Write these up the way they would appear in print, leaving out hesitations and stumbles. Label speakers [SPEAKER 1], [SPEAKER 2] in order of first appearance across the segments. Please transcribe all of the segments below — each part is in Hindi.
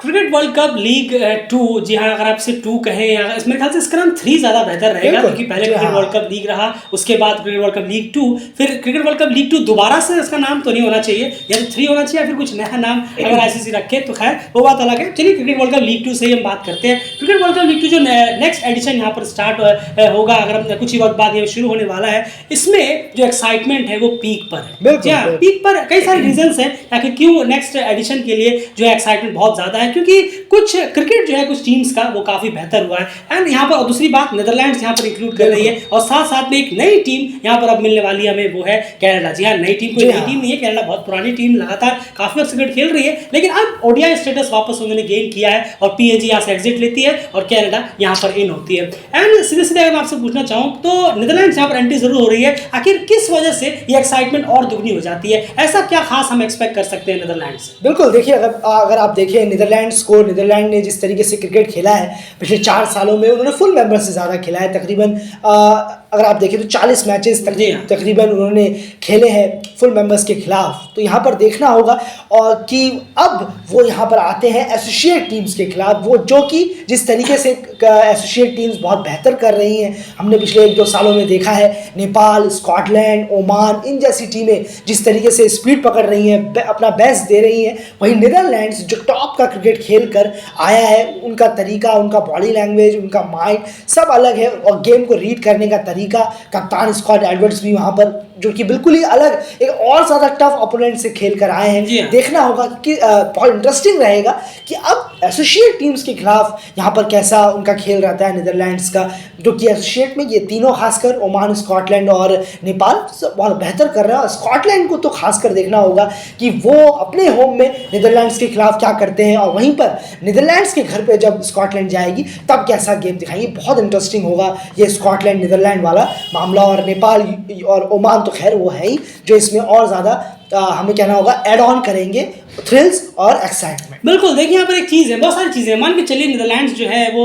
[SPEAKER 1] क्रिकेट वर्ल्ड कप लीग 2, जी हाँ, अगर आप इसे 2 कहें या मेरे ख्याल से इसका नाम 3 ज़्यादा बेहतर रहेगा, क्योंकि पहले क्रिकेट वर्ल्ड कप लीग रहा, उसके बाद क्रिकेट वर्ल्ड कप लीग 2, फिर क्रिकेट वर्ल्ड कप लीग 2 दोबारा से इसका नाम तो नहीं होना चाहिए, या तो 3 होना चाहिए या फिर कुछ नया नाम अगर आईसीसी रखे तो खैर वो बात अलग है। चलिए क्रिकेट वर्ल्ड कप लीग 2 से ही हम बात करते हैं। क्रिकेट वर्ल्ड कप लीग 2 जो नेक्स्ट एडिशन यहाँ पर स्टार्ट होगा, अगर हम कुछ ही वक्त बाद ये शुरू होने वाला है, इसमें जो एक्साइटमेंट है वो पीक पर है। जी हाँ, पीक पर कई सारे रीजंस हैं ताकि क्यों नेक्स्ट एडिशन के लिए जो है एक्साइटमेंट बहुत ज़्यादा है, क्योंकि कुछ क्रिकेट जो है कुछ टीम्स का वो काफ़ी बेहतर हुआ है। एंड यहाँ पर दूसरी बात नीदरलैंड्स यहाँ पर इंक्लूड कर रही है, और साथ साथ में एक नई टीम यहाँ पर अब मिलने वाली है हमें, वो है कनाडा। जी हाँ, नई टीम कोई नई टीम नहीं है, कनाडा बहुत पुरानी टीम लगातार काफ़ी वक्त क्रिकेट खेल रही है, लेकिन अब ओडीआई स्टेटस वापस उन्होंने गेन किया है और पीएनजी यहाँ से एग्जिट लेती है और कनाडा यहाँ पर इन होती है। एंड सीधे सीधे अगर मैं आपसे पूछना चाहूँ तो नीदरलैंड्स यहाँ पर एंट्री जरूर हो रही है, आखिर किस वजह से ये एक्साइटमेंट और दुगनी हो जाती है? ऐसा क्या खास हम एक्सपेक्ट कर सकते हैं नीदरलैंड से?
[SPEAKER 2] बिल्कुल, देखिए अगर आप देखिए नीदरलैंड ने जिस तरीके से क्रिकेट खेला है पिछले 4 सालों में, उन्होंने फुल मेंबर से ज़्यादा खेला है। तकरीबन अगर आप देखें तो 40 मैचेस तकरीबन उन्होंने खेले हैं फुल मेंबर्स के खिलाफ। तो यहाँ पर देखना होगा और कि अब वो यहाँ पर आते हैं एसोसिएट टीम्स के खिलाफ, वो जो कि जिस तरीके से एसोसिएट टीम्स बहुत बेहतर कर रही हैं, हमने पिछले 1-2 सालों में देखा है। नेपाल, स्कॉटलैंड, ओमान, इन जैसी टीमें जिस तरीके से स्पीड पकड़ रही हैं, अपना बेस्ट दे रही हैं, वहीं नीदरलैंड्स जो टॉप का क्रिकेट खेल कर आया है, उनका तरीका, उनका बॉडी लैंग्वेज, उनका माइंड सब अलग है, और गेम को रीड करने का तरीका, कप्तान स्कॉट एडवर्ड्स भी वहाँ पर जो कि बिल्कुल ही अलग एक और ज़्यादा टफ ओपोनेंट से खेल कर आए हैं। देखना होगा कि बहुत इंटरेस्टिंग रहेगा कि अब एसोसिएट टीम्स के खिलाफ यहाँ पर कैसा उनका खेल रहता है नीदरलैंड्स का, जो कि एसोसिएट में ये तीनों खासकर ओमान, स्कॉटलैंड और नेपाल बहुत बेहतर कर रहे हैं। और स्कॉटलैंड को तो खासकर देखना होगा कि वो अपने होम में नीदरलैंड्स के खिलाफ क्या करते हैं, और वहीं पर नीदरलैंड्स के घर पे जब स्कॉटलैंड जाएगी तब कैसा गेम दिखाएंगे। बहुत इंटरेस्टिंग होगा ये स्कॉटलैंड नीदरलैंड वाला मामला। और नेपाल और ओमान तो खैर वो है ही जो इसमें और ज़्यादा हमें कहना होगा ऐड ऑन करेंगे थ्रिल्स और एक्साइटमेंट।
[SPEAKER 1] बिल्कुल, देखिए यहाँ पर एक चीज़ है, बहुत सारी चीज़ें हैं। मान के चलिए नीदरलैंड्स जो है वो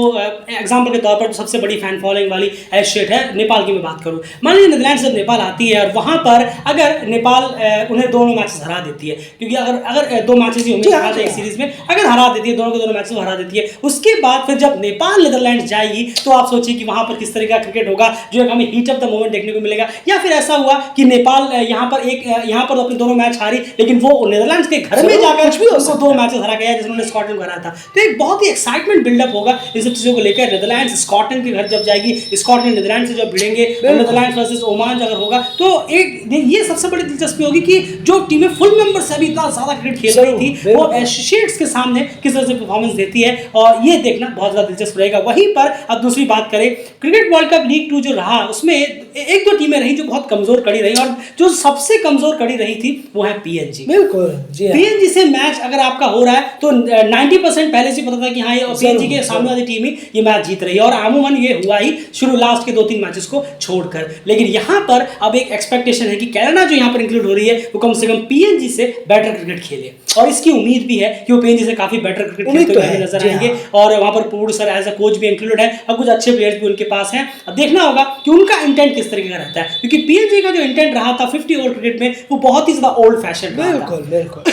[SPEAKER 1] एग्जांपल के तौर पर सबसे बड़ी फैन फॉलोइंग वाली स्टेट है। नेपाल की मैं बात करूँ, मान लीजिए नीदरलैंड्स जब नेपाल आती है और वहाँ पर अगर नेपाल उन्हें दोनों मैचेस हरा देती है, क्योंकि अगर 2 मैचेस ही होंगे एक सीरीज में, अगर हरा देती है दोनों के दोनों मैचेस हरा देती है, उसके बाद फिर जब नेपाल नीदरलैंड्स जाएगी तो आप सोचिए कि वहाँ पर किस तरह का क्रिकेट होगा, जो है हमें हीट ऑफ द मोमेंट देखने को मिलेगा। या फिर ऐसा हुआ कि नेपाल यहाँ पर अपने दोनों मैच हारी, लेकिन वो नीदरलैंड्स के घर में जाकर उसको 2 मैचेस हरा गया जिन्होंने स्कॉटलैंड को हराया था। तो एक बहुत ही एक्साइटमेंट बिल्डअप होगा इन सब चीज़ों को लेकर। नीदरलैंड्स स्कॉटलैंड के घर जब जाएगी, स्कॉटलैंड नीदरलैंड से जब भिड़ेंगे, नीदरलैंड्स वर्सेस ओमान अगर होगा, तो एक ये सबसे बड़ी दिलचस्पी होगी कि जो टीमें फुल मेंबर से अभी इतना ज़्यादा क्रिकेट खेल रही थी वो एसोसिएट्स के सामने किस तरह से परफॉर्मेंस देती है, और ये देखना बहुत ज़्यादा दिलचस्प रहेगा। वहीं पर अब दूसरी बात करें, क्रिकेट वर्ल्ड कप लीग 2 जो रहा उसमें 1-2 टीमें रही जो बहुत कमज़ोर कड़ी रही, और जो सबसे कमज़ोर कड़ी रही थी वो है पीएनजी।
[SPEAKER 2] बिल्कुल,
[SPEAKER 1] पीएनजी से मैच अगर आपका हो रहा है तो 90% पहले से पता था कि हाँ ये पीएनजी के सामने वाली टीम ही ये मैच जीत रही है, और अमूमन ये हुआ ही शुरू लास्ट के 2-3 मैचेस को छोड़कर। लेकिन यहाँ पर अब एक एक्सपेक्टेशन है कि कनाडा जो यहाँ पर इंक्लूड हो रही है वो कम से कम पीएनजी से बेटर क्रिकेट खेले, और इसकी उम्मीद भी है कि वो पीएनजी से काफी बेटर क्रिकेट खेलते हुए नजर आएंगे। और वहाँ पर पूर्ण सर एज अ कोच भी इंक्लूड है, और कुछ अच्छे प्लेयर्स भी उनके पास हैं। अब देखना होगा कि उनका इंटेंट किस तरीके का रहता है, क्योंकि पीएनजी का जो इंटेंट रहा था 50 ओवर क्रिकेट में वो बहुत ही ज्यादा ओल्ड फैशन रहा था।
[SPEAKER 2] बिल्कुल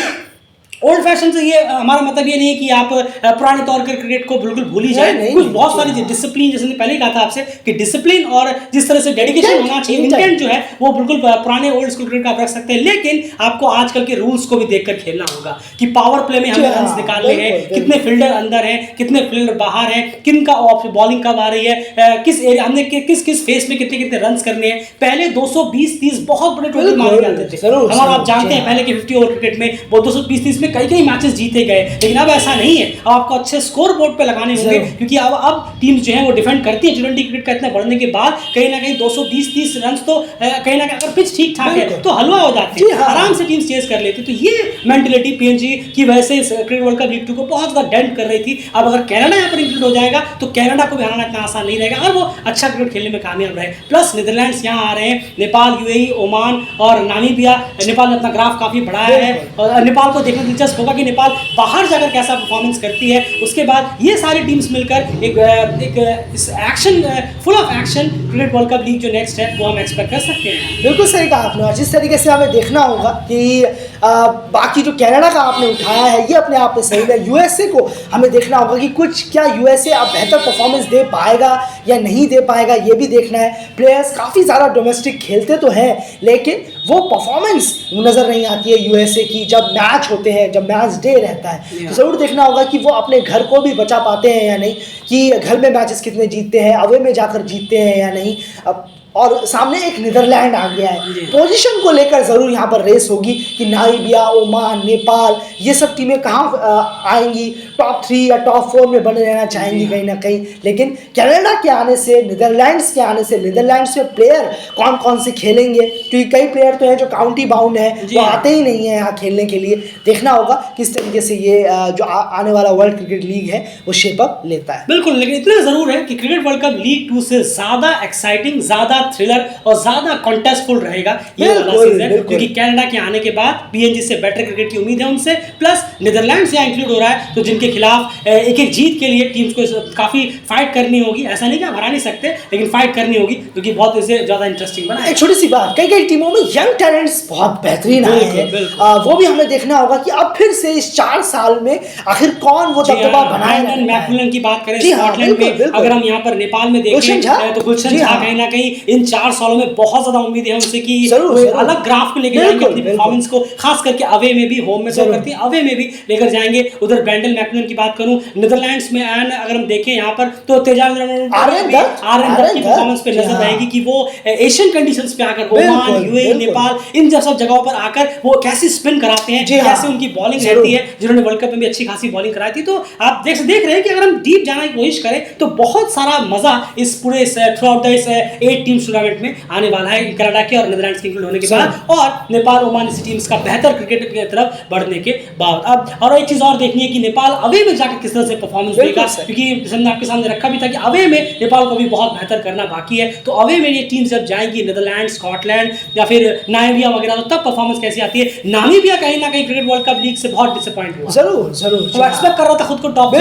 [SPEAKER 1] ओल्ड फैशन से ये हमारा मतलब ये नहीं है कि आप पुराने तौर के क्रिकेट को बिल्कुल भूल ही जाए। कुछ बहुत सारी डिसिप्लिन, जैसे पहले ही कहा था आपसे कि डिसिप्लिन और जिस तरह से डेडिकेशन होना चाहिए, इंटेंट जो है वो बिल्कुल पुराने ओल्ड स्कूल क्रिकेट का आप रख सकते हैं। लेकिन आपको आजकल के रूल्स को भी देखकर खेलना होगा कि पावर प्ले में हमें रन निकालने हैं, कितने फील्डर अंदर हैं, कितने फील्डर बाहर हैं, किन का बॉलिंग कब आ रही है, किस एरिया हमने किस फेस में कितने रन करने हैं। पहले 220-30 बहुत बड़े टोटल मारे जाते थे हमारा, आप जानते हैं पहले के 50 ओवर क्रिकेट में वो 220-30 में कई मैचेस जीते गए। लेकिन अब ऐसा नहीं है, अब आपको अच्छे स्कोर बोर्ड पे लगाने होंगे, क्योंकि अब टीम्स जो है वो डिफेंड करती है। T20 क्रिकेट का इतना बढ़ने के बाद कहीं ना कहीं 220-30 रन तो कहीं ना कहीं अगर पिच ठीक ठाक है तो हलवा हो जाती है, आराम से टीम्स चेस कर लेती। तो ये मेंटलिटी पीएनजी की वजह से क्रिकेट वर्ल्ड कप लीग 2 को बहुत ज्यादा डेंट कर रही थी। अब अगर कनाडा यहाँ पर इंक्लूड हो जाएगा तो कनाडा को भी हराना इतना आसान नहीं रहेगा, अगर वो अच्छा क्रिकेट खेलने में कामयाब रहे। प्लस नीदरलैंड्स यहाँ आ रहे हैं, नेपाल, यूएई, ओमान और नामीबिया। नेपाल ने अपना ग्राफ काफी बढ़ाया है, और नेपाल को देखना दिलचस्प होगा कि नेपाल बाहर जाकर कैसा परफॉर्मेंस करती है। उसके बाद ये सारी टीम्स मिलकर एक action full of action cricket world cup league जो नेक्स्ट है वो हम एक्सपेक्ट कर सकते हैं।
[SPEAKER 2] बिल्कुल सही कहा आपने, और जिस तरीके से हमें देखना होगा कि बाकी जो कनाडा का आपने उठाया है ये अपने आप में सही है। यूएसए को हमें देखना होगा कि कुछ क्या यूएसए अब बेहतर परफॉर्मेंस दे पाएगा या नहीं दे पाएगा, ये भी देखना है। प्लेयर्स काफ़ी ज़्यादा डोमेस्टिक खेलते तो हैं, लेकिन वो परफॉर्मेंस नज़र नहीं आती है यूएसए की जब मैच होते हैं, जब मैच डे रहता है। तो ज़रूर देखना होगा कि वो अपने घर को भी बचा पाते हैं या नहीं, कि घर में मैचेस कितने जीतते हैं, अवे में जाकर जीतते हैं या नहीं। अब और सामने एक नीदरलैंड आ गया है, पोजीशन को लेकर ज़रूर यहाँ पर रेस होगी कि नामीबिया, ओमान, नेपाल ये सब टीमें कहाँ आएंगी, टॉप 3 या टॉप 4 में बने रहना चाहेंगी कहीं ना कहीं। लेकिन कनाडा के आने से, नीदरलैंड्स के आने से, नीदरलैंड्स में प्लेयर कौन कौन से खेलेंगे, क्योंकि कई प्लेयर तो हैं जो काउंटी बाउंड है, वो आते ही नहीं है यहाँ खेलने के लिए। देखना होगा किस तरीके से ये जो आने वाला वर्ल्ड क्रिकेट लीग है वो शेपअप लेता है।
[SPEAKER 1] बिल्कुल, लेकिन इतना ज़रूर है कि क्रिकेट वर्ल्ड कप लीग 2 से ज़्यादा एक्साइटिंग, ज़्यादा थ्रिलर और ज्यादा कॉन्टेस्टफुल रहेगा ये वाला सीजन, क्योंकि कनाडा के आने के बाद पीएनजी से बेटर क्रिकेट की उम्मीद है उनसे, प्लस नीदरलैंड्स यहाँ इंक्लूड हो रहा है, तो जिनके खिलाफ एक एक जीत के लिए टीम्स को काफी फाइट करनी होगी। ऐसा नहीं कि हम हरा नहीं सकते, लेकिन फाइट करनी होगी, क्योंकि बहुत इसे ज्यादा इंटरेस्टिंग बना।
[SPEAKER 2] एक छोटी सी बात, कई कई टीमों में यंग टैलेंट्स बहुत बेहतरीन आए हैं, वो भी हमें देखना होगा कि अब फिर से इस 4 साल में आखिर कौन वो दबदबा बनाएगा।
[SPEAKER 1] मैकमिलन की बात करें स्कॉटलैंड में, अगर हम यहाँ पर नेपाल में देखें तो गुलशन झा कहीं ना कहीं इन 4 सालों में बहुत ज्यादा उम्मीद है उनसे कि अलग ग्राफ को लेकर जाएंगे अपनी परफॉर्मेंस को, खास करके अवे में भी, होम में तो करती है, अवे में भी लेकर जाएंगे। उधर ब्रेंडन मैकमिलन की बात करूं नीदरलैंड्स में, एंड अगर हम देखें यहाँ पर तो तेजाब की परफॉर्मेंस पे नजर आएगी कि वो एशियन कंडीशंस पे आकर, ओमान, यूएई, नेपाल, इन सब जगहों पर आकर वो कैसी स्पिन कराते हैं, कैसे उनकी बॉलिंग रहती है, जिन्होंने वर्ल्ड कप में भी अच्छी खासी बॉलिंग कराई थी। तो आप देख रहे हैं कि अगर हम डीप जाने की कोशिश करें तो बहुत सारा मजा इस पूरे थ्रू आउट द इस 8 टीम टूर्नामेंट में आने वाला है, कनाडा के और नीदरलैंड्स के इंक्लूड होने के बाद, और नेपाल, ओमान जैसी टीम्स का बेहतर क्रिकेट की तरफ बढ़ने के बाद। अब और एक चीज और देखनी है कि नेपाल अवे में जाकर किस तरह से परफॉर्मेंस देगा, क्योंकि हमने आपके सामने रखा भी था कि अवे में नेपाल को भी बहुत बेहतर करना बाकी है। तो अवे में ये टीम्स जब जाएंगी, नीदरलैंड, स्कॉटलैंड या फिर नामीबिया वगैरह, तो तब परफॉर्मेंस कैसी आती है। नामीबिया कहीं ना कहीं क्रिकेट वर्ल्ड कप लीग से बहुत डिसअपॉइंट हुआ,
[SPEAKER 2] जरूर
[SPEAKER 1] वो एक्सपेक्ट कर रहा था खुद को टॉप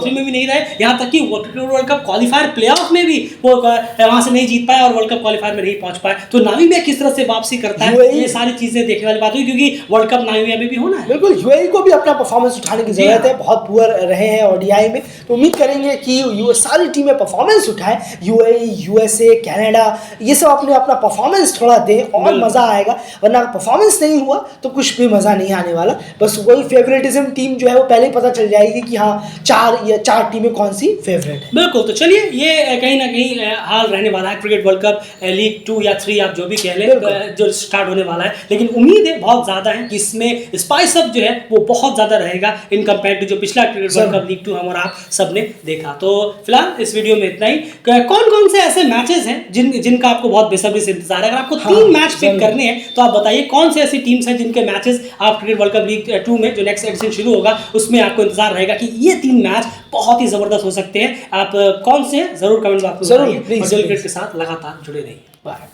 [SPEAKER 1] 3 में भी नहीं रहे, यहाँ तक कि cricket world cup qualifier playoff में भी वो वहां से नहीं जीत पाया और वर्ल्ड कप क्वालिफायर में नहीं पहुंच पाए। तो नामीबिया किस तरह से वापसी करता है, ये सारी चीजें देखने वाली बात हुई, क्योंकि वर्ल्ड कप नामीबिया में भी होना है।
[SPEAKER 2] बिल्कुल, यूएई को भी अपना परफॉर्मेंस उठाने की जरूरत है, बहुत पुअर रहे हैं ओडीआई में, तो उम्मीद करेंगे कि सारी टीमें परफॉर्मेंस उठाएं, यूएई, यूएसए, कनाडा, ये सब अपना परफॉर्मेंस थोड़ा दें और मजा आएगा, वरना परफॉर्मेंस नहीं हुआ तो कुछ भी मजा नहीं आने वाला। बस वही फेवरेटिज्म टीम जो है वो पहले ही पता चल जाएगी कि हाँ 4 टीमें कौन सी फेवरेट है।
[SPEAKER 1] बिल्कुल, तो चलिए ये कहीं ना कहीं हाल रहने वाला है क्रिकेट वर्ल्ड कप लीग 2 या 3 आप जो भी कह लें, जो स्टार्ट होने वाला है। लेकिन उम्मीद है बहुत ज्यादा है कि इसमें स्पाइस अप जो है वो बहुत ज्यादा रहेगा इन कंपेयर टू जो पिछला क्रिकेट वर्ल्ड कप लीग 2 हम और आप सबने देखा। तो फिलहाल इस वीडियो में इतना ही। कौन कौन से ऐसे मैचेस हैं जिनका आपको बहुत बेसब्री से इंतजार है? अगर आपको 3 मैच पिक करने हैं तो आप बताइए कौन से ऐसी टीम्स हैं जिनके मैचेस आप क्रिकेट वर्ल्ड कप लीग 2 में जो नेक्स्ट एडिशन शुरू होगा उसमें आपको इंतजार रहेगा कि ये 3 मैच बहुत ही जबरदस्त हो सकते हैं। आप कौन से जरूर कमेंट बॉक्स में बताइए और क्रिकेट के साथ लगातार जुड़े रहिए। बाय।